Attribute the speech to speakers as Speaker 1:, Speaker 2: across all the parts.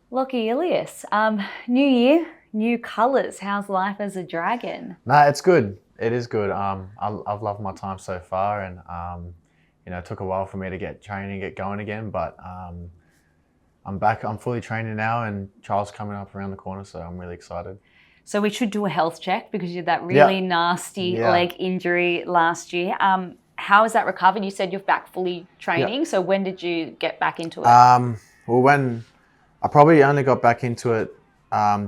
Speaker 1: Lachlan Ilias, new year, new colours. How's life as a dragon?
Speaker 2: No, it's good. It is good. I've loved my time so far, and it took a while for me to get training, get going again. But I'm back. I'm fully training now, and trials coming up around the corner, so I'm really excited.
Speaker 1: So we should do a health check because you had that
Speaker 2: Yeah.
Speaker 1: really nasty
Speaker 2: Yeah.
Speaker 1: leg injury last year. How has that recovered? You said you're back fully training. So when did you get back into it?
Speaker 2: Well, when I probably only got back into it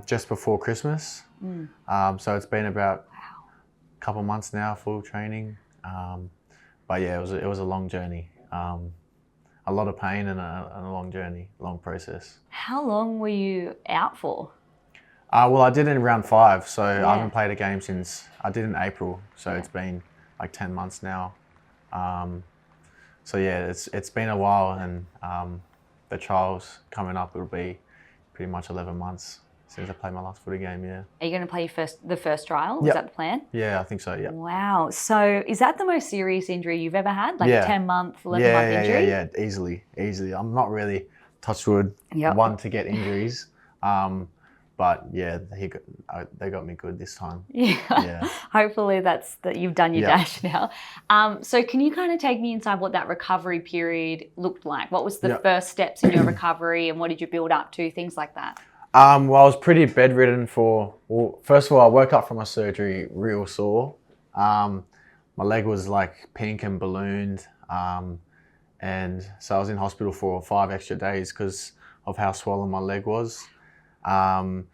Speaker 2: just before Christmas. So it's been about a couple months now, full training. But yeah, it was a long journey. A lot of pain and a long journey, long process.
Speaker 1: How long were you out for?
Speaker 2: Well, I did it in round 5, so
Speaker 1: Yeah.
Speaker 2: I haven't played a game since I did in April. So it's been like 10 months now. So yeah, it's been a while, and the trials coming up, it'll be pretty much 11 months since I played my last footy game. Yeah.
Speaker 1: Are you going to play the first trial? Is
Speaker 2: Yep.
Speaker 1: that the plan?
Speaker 2: Yeah, I think so. Yeah.
Speaker 1: Wow. So is that the most serious injury you've ever had? Like
Speaker 2: Yeah.
Speaker 1: a 10-month, 11-month injury?
Speaker 2: Yeah. Easily. I'm not really, touch wood,
Speaker 1: Yep.
Speaker 2: one to get injuries. But yeah, they got me good this time.
Speaker 1: Yeah. Hopefully that you've done your
Speaker 2: Yeah.
Speaker 1: dash now. So can you kind of take me inside what that recovery period looked like? What was the
Speaker 2: Yeah.
Speaker 1: first steps in your recovery, and what did you build up to? Things like that.
Speaker 2: Well, I was pretty bedridden first of all, I woke up from my surgery real sore. My leg was like pink and ballooned. And so I was in hospital for 5 extra days because of how swollen my leg was. And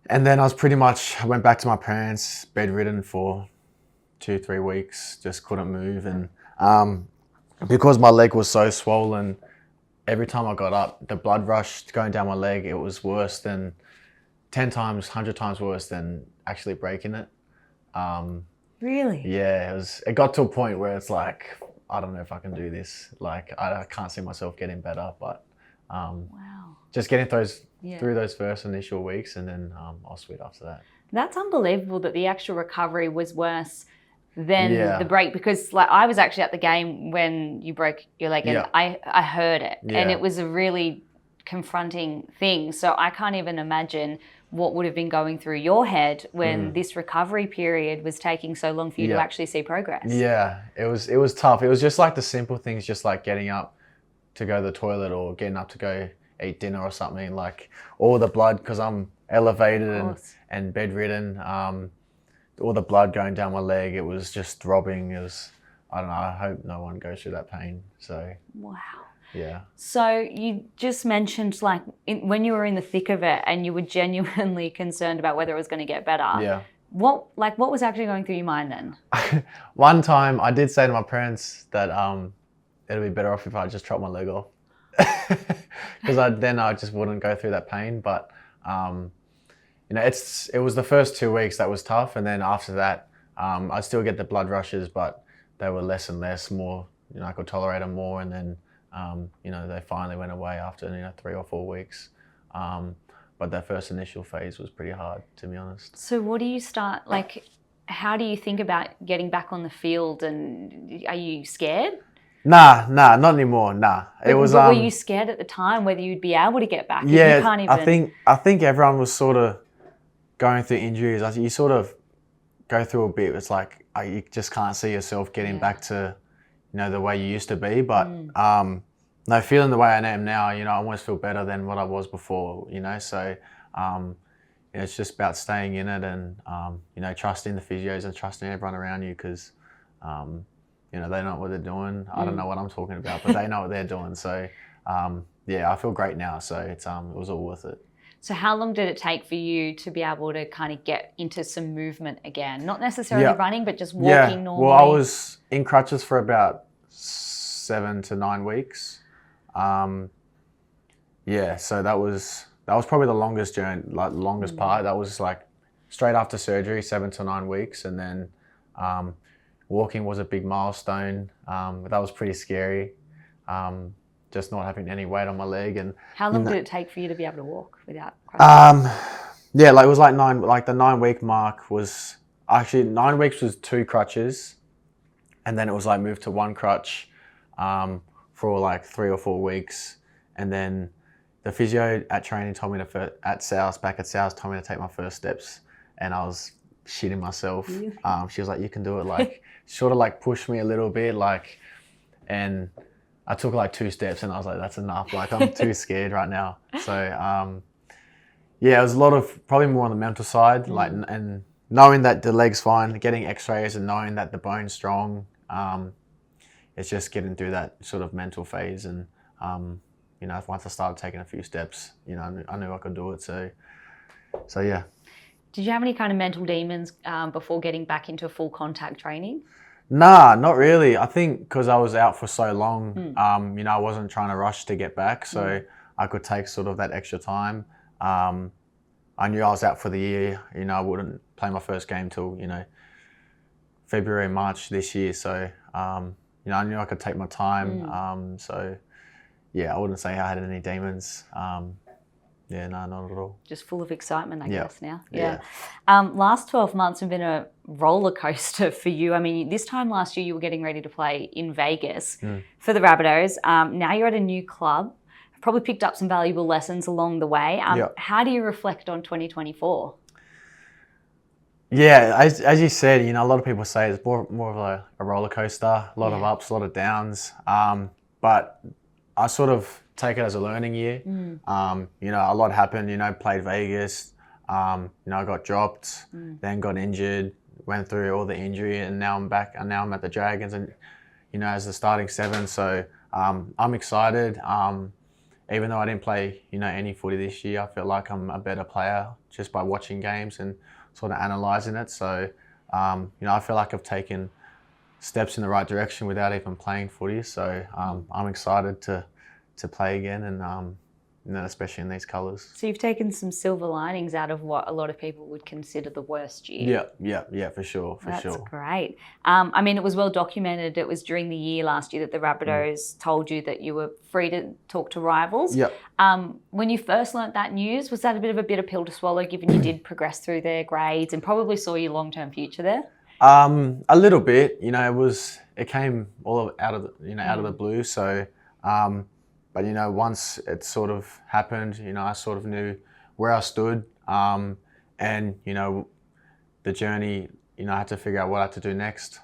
Speaker 2: then I went back to my parents, bedridden for 2-3 weeks, just couldn't move. And because my leg was so swollen, every time I got up, the blood rush going down my leg, it was worse than 10 times, 100 times worse than actually breaking it.
Speaker 1: Really?
Speaker 2: Yeah, it got to a point where it's like, I don't know if I can do this. Like, I can't see myself getting better, but
Speaker 1: Wow.
Speaker 2: just getting through those first initial weeks, and then I'll sweet after that.
Speaker 1: That's unbelievable that the actual recovery was worse than
Speaker 2: Yeah.
Speaker 1: the break, because like I was actually at the game when you broke your leg, and
Speaker 2: Yeah.
Speaker 1: I heard it, and
Speaker 2: Yeah.
Speaker 1: it was a really confronting thing. So I can't even imagine what would have been going through your head when this recovery period was taking so long for you to
Speaker 2: Yeah.
Speaker 1: actually see progress.
Speaker 2: Yeah, it was tough. It was just like the simple things, just like getting up to go to the toilet or getting up to go eat dinner or something. Like all the blood, because I'm elevated and bedridden, all the blood going down my leg, it was just throbbing. I don't know, I hope no one goes through that pain. So
Speaker 1: Wow.
Speaker 2: yeah.
Speaker 1: So you just mentioned like when you were in the thick of it and you were genuinely concerned about whether it was going to get better.
Speaker 2: Yeah.
Speaker 1: What was actually going through your mind then?
Speaker 2: One time I did say to my parents that it'd be better off if I just chopped my leg off. Because then I just wouldn't go through that pain. But it was the first 2 weeks that was tough, and then after that, I still get the blood rushes, but they were less and less. More, I could tolerate them more, and then they finally went away after 3 or 4 weeks. But that first initial phase was pretty hard, to be honest.
Speaker 1: So what do you start, like, how do you think about getting back on the field, and are you scared?
Speaker 2: Nah, not anymore. Nah, it was.
Speaker 1: But were you scared at the time whether you'd be able to get back?
Speaker 2: Yeah,
Speaker 1: You can't even...
Speaker 2: I think everyone was sort of going through injuries. You sort of go through a bit. It's like you just can't see yourself getting back to, the way you used to be. But no, feeling the way I am now, I almost feel better than what I was before. So it's just about staying in it and trusting the physios and trusting everyone around you, because they know what they're doing. I don't know what I'm talking about, but they know what they're doing. So I feel great now. So it was all worth it.
Speaker 1: So how long did it take for you to be able to kind of get into some movement again? Not necessarily running, but just walking normally?
Speaker 2: Well, I was in crutches for about 7 to 9 weeks. So that was probably the longest journey, like the longest part. That was like straight after surgery, 7 to 9 weeks. And then walking was a big milestone. That was pretty scary. Just not having any weight on my leg. And
Speaker 1: how long did it take for you to be able to walk without crutches?
Speaker 2: It was like the 9-week mark was actually 9 weeks was 2 crutches, and then it was like moved to 1 crutch for like 3 or 4 weeks, and then the physio at training told me at South told me to take my first steps, and I was shitting myself. She was like, "You can do it." Like, sort of like pushed me a little bit, like, and I took like 2 steps, and I was like, "That's enough." Like, I'm too scared right now. So, yeah, it was a lot of probably more on the mental side, like, and knowing that the leg's fine, getting X-rays, and knowing that the bone's strong. It's just getting through that sort of mental phase, and you know, once I started taking a few steps, you know, I knew I could do it. So yeah.
Speaker 1: Did you have any kind of mental demons before getting back into full contact training?
Speaker 2: Nah, not really. I think because I was out for so long, you know, I wasn't trying to rush to get back, so I could take sort of that extra time. I knew I was out for the year. You know, I wouldn't play my first game till, you know, February, March this year. So, you know, I knew I could take my time. So, yeah, I wouldn't say I had any demons. Yeah, no, not at all.
Speaker 1: Just full of excitement, I guess, now.
Speaker 2: Yeah.
Speaker 1: Last 12 months have been a roller coaster for you. I mean, this time last year you were getting ready to play in Vegas for the Rabbitohs. Now you're at a new club. Probably picked up some valuable lessons along the way. How do you reflect on 2024?
Speaker 2: Yeah, as you said, you know, a lot of people say it's more of a roller coaster, a lot of ups, a lot of downs. But I sort of take it as a learning year. You know, a lot happened. You know, played Vegas. You know, I got dropped, then got injured, went through all the injury, and now I'm back. And now I'm at the Dragons, and you know, as the starting 7. So I'm excited. Even though I didn't play, you know, any footy this year, I feel like I'm a better player just by watching games and sort of analysing it. So, you know, I feel like I've taken steps in the right direction without even playing footy. So I'm excited to play again, and you know, especially in these colours.
Speaker 1: So you've taken some silver linings out of what a lot of people would consider the worst year.
Speaker 2: Yeah, for sure.
Speaker 1: That's great. I mean, it was well documented. It was during the year last year that the Rabbitohs told you that you were free to talk to rivals. When you first learnt that news, was that a bit of a bitter pill to swallow, given you did progress through their grades and probably saw your long-term future there?
Speaker 2: A little bit. You know, it came all out of the blue. So. But, you know, once it sort of happened, you know, I sort of knew where I stood, and, you know, the journey, you know, I had to figure out what I had to do next.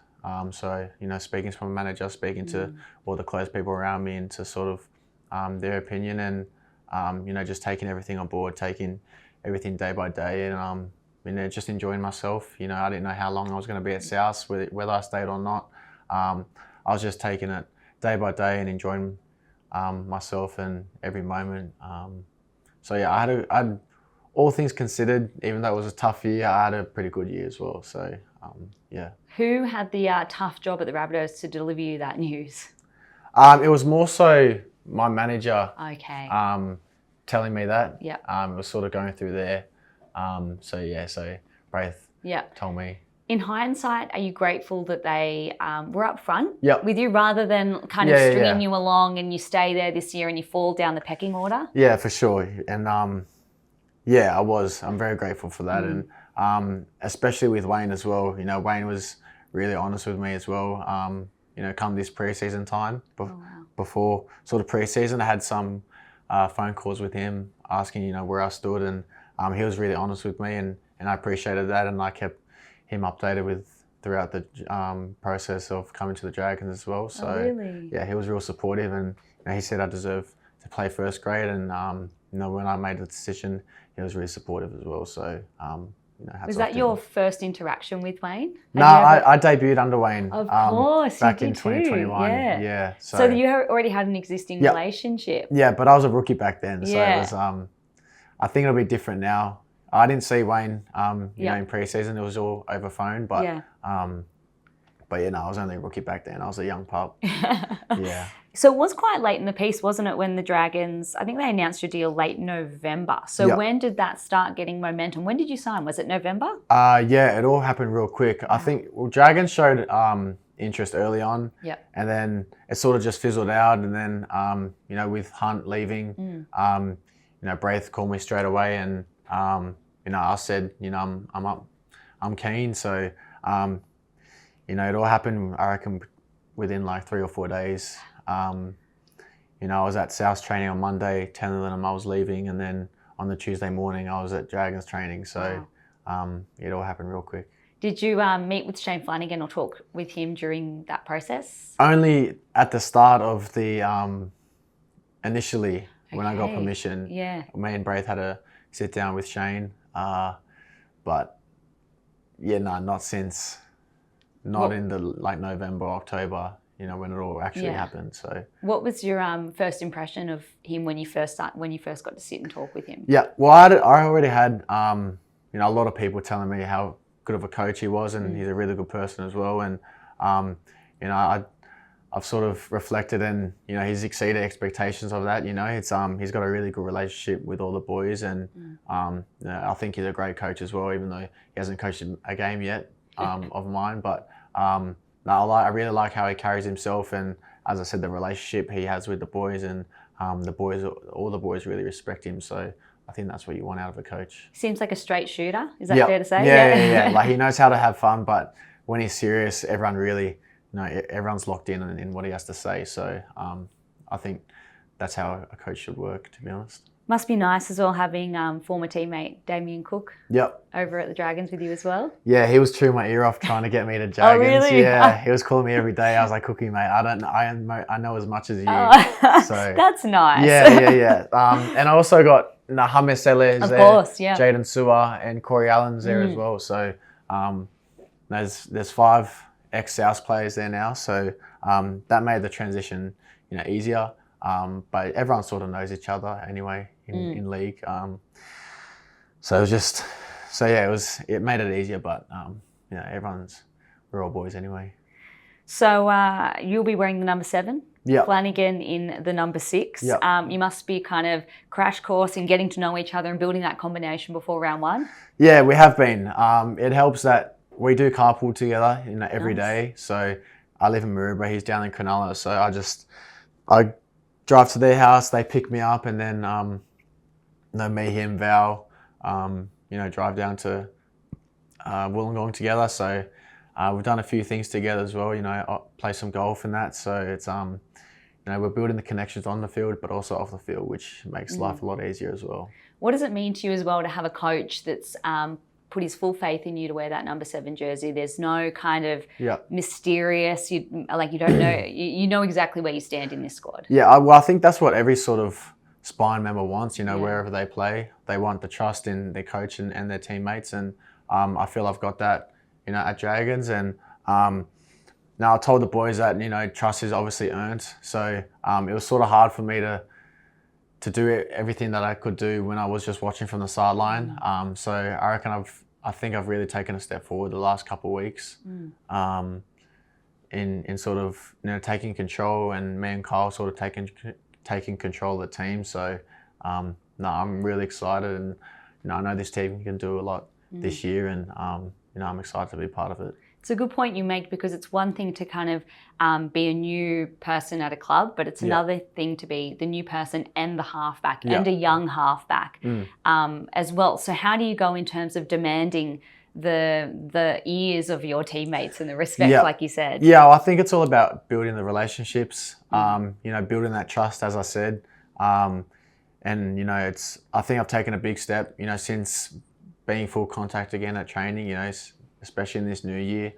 Speaker 2: So, you know, speaking to my manager, speaking to all the close people around me, and to sort of their opinion, and, you know, just taking everything on board, taking everything day by day, and, you know, just enjoying myself. You know, I didn't know how long I was going to be at South, whether I stayed or not. I was just taking it day by day and enjoying myself and every moment. So yeah, I had all things considered, even though it was a tough year, I had a pretty good year as well. So yeah.
Speaker 1: Who had the tough job at the Rabbitohs to deliver you that news?
Speaker 2: It was more so my manager.
Speaker 1: Okay.
Speaker 2: Telling me that.
Speaker 1: Yeah.
Speaker 2: It was sort of going through there. So Braith told me.
Speaker 1: In hindsight, are you grateful that they were up front with you rather than kind of stringing you along and you stay there this year and you fall down the pecking order? Yeah,
Speaker 2: for sure. And I was. I'm very grateful for that. And especially with Wayne as well. You know, Wayne was really honest with me as well. You know, come this pre-season time, before sort of pre-season, I had some phone calls with him asking, you know, where I stood, and he was really honest with me, and I appreciated that, and I kept him updated throughout the process of coming to the Dragons as well. So
Speaker 1: really?
Speaker 2: Yeah, he was real supportive, and you know, he said I deserve to play first grade, and you know, when I made the decision, he was really supportive as well. So you know,
Speaker 1: was that your first interaction with Wayne?
Speaker 2: No, I debuted under Wayne.
Speaker 1: Of course,
Speaker 2: back
Speaker 1: you
Speaker 2: in
Speaker 1: did
Speaker 2: 2021.
Speaker 1: Too. Yeah.
Speaker 2: So
Speaker 1: you already had an existing relationship.
Speaker 2: Yeah, but I was a rookie back then, so it was. I think it'll be different now. I didn't see Wayne, you know, in pre-season. It was all over phone, but you know, I was only a rookie back then. I was a young pup. Yeah.
Speaker 1: So it was quite late in the piece, wasn't it, when the Dragons, I think they announced your deal late November. So when did that start getting momentum? When did you sign? Was it November?
Speaker 2: Yeah, it all happened real quick. I think Dragons showed interest early on, and then it sort of just fizzled out. And then, you know, with Hunt leaving, you know, Braith called me straight away, and you know, I said, you know, I'm up, I'm keen. So, you know, it all happened, I reckon, within like 3 or 4 days. You I was at South training on Monday, telling them I was leaving, and then on the Tuesday morning I was at Dragons training. So it all happened real quick.
Speaker 1: Did you meet with Shane Flanagan or talk with him during that process?
Speaker 2: Only at the start of the initially when I got permission.
Speaker 1: Yeah.
Speaker 2: Me and Braith had a sit down with Shane, but yeah, no, not since. Not in the November, October, when it all actually happened. So,
Speaker 1: what was your first impression of him when you first got to sit and talk with him?
Speaker 2: Yeah, well, I already had a lot of people telling me how good of a coach he was, and he's a really good person as well. And I've sort of reflected, and he's exceeded expectations of that. He's got a really good relationship with all the boys, and I think he's a great coach as well, even though he hasn't coached a game yet of mine. But I really like how he carries himself, and as I said, the relationship he has with the boys, and all the boys really respect him. So I think that's what you want out of a coach.
Speaker 1: Seems like a straight shooter. Is that fair to say?
Speaker 2: Yeah. Like, he knows how to have fun, but when he's serious, everyone really, everyone's locked in what he has to say. So I think that's how a coach should work, to be honest.
Speaker 1: Must be nice as well having former teammate Damien Cook over at the Dragons with you as well.
Speaker 2: Yeah, he was chewing my ear off trying to get me to Dragons.
Speaker 1: Oh, really?
Speaker 2: Yeah, he was calling me every day. I was like, Cookie, mate, I know as much as you. So
Speaker 1: that's nice.
Speaker 2: Yeah. And I also got Hamed Saleh there,
Speaker 1: course, yeah.
Speaker 2: Jaden Sewer and Corey Allen's there as well. So there's 5 ex-South players there now. So that made the transition easier. But everyone sort of knows each other anyway in league. So it was just, it made it easier, but we're all boys anyway.
Speaker 1: So you'll be wearing the number 7.
Speaker 2: Yeah.
Speaker 1: Flanagan in the number 6.
Speaker 2: Yeah.
Speaker 1: You must be kind of crash course in getting to know each other and building that combination before round 1.
Speaker 2: Yeah, we have been. It helps that we do carpool together every day. So I live in Maroubra, he's down in Cronulla. So I drive to their house, they pick me up, and then me, him, Val, drive down to Wollongong together. So we've done a few things together as well, play some golf and that. So it's, we're building the connections on the field, but also off the field, which makes life a lot easier as well.
Speaker 1: What does it mean to you as well to have a coach that's put his full faith in you to wear that number 7 jersey? There's no kind of mysterious, you don't know, you know exactly where you stand in this squad. Yeah,
Speaker 2: I think that's what every sort of spine member wants, wherever they play. They want the trust in their coach and their teammates. And I feel I've got that, at Dragons. And now I told the boys that, trust is obviously earned. So it was sort of hard for me to do everything that I could do when I was just watching from the sideline. So I reckon I think I've really taken a step forward the last couple of weeks in sort of taking control, and me and Kyle sort of taking control of the team. So I'm really excited, and I know this team can do a lot this year, and I'm excited to be part of it.
Speaker 1: It's a good point you make, because it's one thing to kind of be a new person at a club, but it's another thing to be the new person and the halfback and a young halfback as well. So how do you go in terms of demanding the ears of your teammates and the respect, like you said?
Speaker 2: Yeah, well, I think it's all about building the relationships, building that trust, as I said. And, I think I've taken a big step, since being full contact again at training, especially in this new year.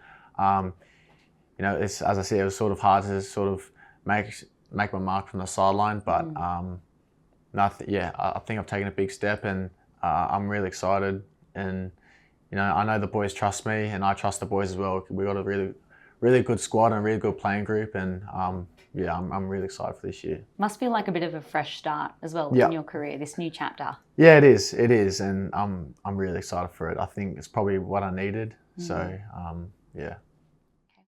Speaker 2: It's, as I said, it was sort of hard to sort of make my mark from the sideline, but I think I've taken a big step, and I'm really excited. And I know the boys trust me, and I trust the boys as well. We've got a really, really good squad and a really good playing group, and I'm really excited for this year.
Speaker 1: Must feel like a bit of a fresh start as well in your career, this new chapter.
Speaker 2: Yeah, it is, and I'm really excited for it. I think it's probably what I needed. So yeah.